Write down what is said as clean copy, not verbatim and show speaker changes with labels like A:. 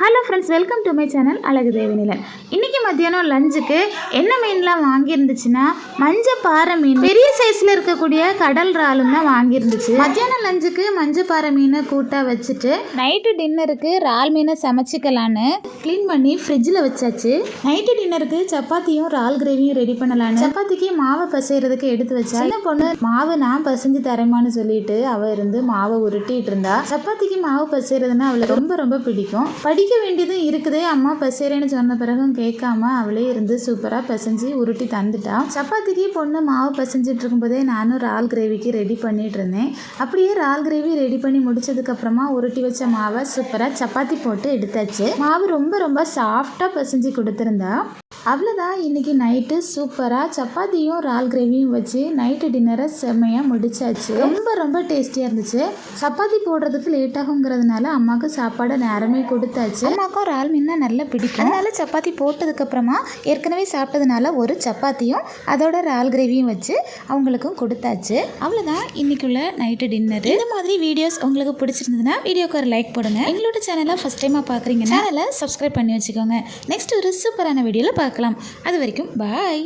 A: Hello friends, welcome to my channel அழகு தேவநிலன். இன்றைக்கி மத்தியானம் லஞ்சுக்கு என்ன மீன்லாம் வாங்கியிருந்துச்சுன்னா மஞ்சப்பாறை மீன், பெரிய சைஸில் இருக்கக்கூடிய கடல் இறாலும் தான் வாங்கியிருந்துச்சு. மத்தியானம் லஞ்சுக்கு மஞ்சப்பாறை மீனை கூட்டாக வச்சுட்டு நைட்டு டின்னருக்கு இறால் மீனை சமைச்சிக்கலான்னு க்ளீன் பண்ணி ஃப்ரிட்ஜில் வச்சாச்சு. நைட்டு டின்னருக்கு சப்பாத்தியும் இறால் கிரேவியும் ரெடி பண்ணலான்னு சப்பாத்திக்கு மாவை பசைகிறதுக்கு எடுத்து வச்சா. சின்ன பொண்ணு மாவு நான் பசைஞ்சு தரேமான்னு சொல்லிட்டு அவள் இருந்து மாவை உருட்டிட்டு இருந்தா. சப்பாத்திக்கு மாவு பசைகிறதுனா அவளுக்கு ரொம்ப ரொம்ப பிடிக்கும். படிக்க வேண்டியதும் இருக்குதே, அம்மா பசைறேன்னு சொன்ன பிறகும் கேட்காம அவளே இருந்து சூப்பராக பசைஞ்சு உருட்டி தந்துட்டா. சப்பாத்திக்கு பொண்ணு மாவு பசைஞ்சிட்டு இருக்கும்போதே நானும் இறால் கிரேவிக்கு ரெடி பண்ணிட்டு இருந்தேன். அப்படியே இறால் கிரேவி ரெடி பண்ணி முடிச்சதுக்கப்புறமா உருட்டி வச்ச மாவை சூப்பராக சப்பாத்தி போட்டு எடுத்தாச்சு. மாவு ரொம்ப ரொம்ப சாஃப்டாக பசைஞ்சு கொடுத்துருந்தா. அவ்வளோதான், இன்றைக்கி நைட்டு சூப்பராக சப்பாத்தியும் இறால் கிரேவியும் வச்சு நைட்டு டின்னரை செம்மையாக முடிச்சாச்சு. ரொம்ப ரொம்ப டேஸ்டியாக இருந்துச்சு. சப்பாத்தி போடுறதுக்கு லேட் ஆகுங்கிறதுனால அம்மாவுக்கு சாப்பாடு நேரமே கொடுத்தாச்சு. அம்மாவுக்கும் இறால் மீன்னா நல்லா பிடிக்கும். அதனால் சப்பாத்தி போட்டதுக்கப்புறமா ஏற்கனவே சாப்பிட்டதுனால ஒரு சப்பாத்தியும் அதோட இறால் கிரேவியும் வச்சு அவங்களுக்கும் கொடுத்தாச்சு. அவ்வளோதான் இன்றைக்குள்ள நைட்டு டின்னர். இந்த மாதிரி வீடியோஸ் உங்களுக்கு பிடிச்சிருந்ததுன்னா வீடியோக்கு ஒரு லைக் போடுங்க. எங்களோட சேனலை ஃபஸ்ட் டைமாக பார்க்குறீங்கன்னா சேனலை சப்ஸ்கிரைப் பண்ணி வச்சுக்கோங்க. நெக்ஸ்ட் ஒரு சூப்பரான வீடியோவில் பார்க்கலாம். அது வரைக்கும் பாய்.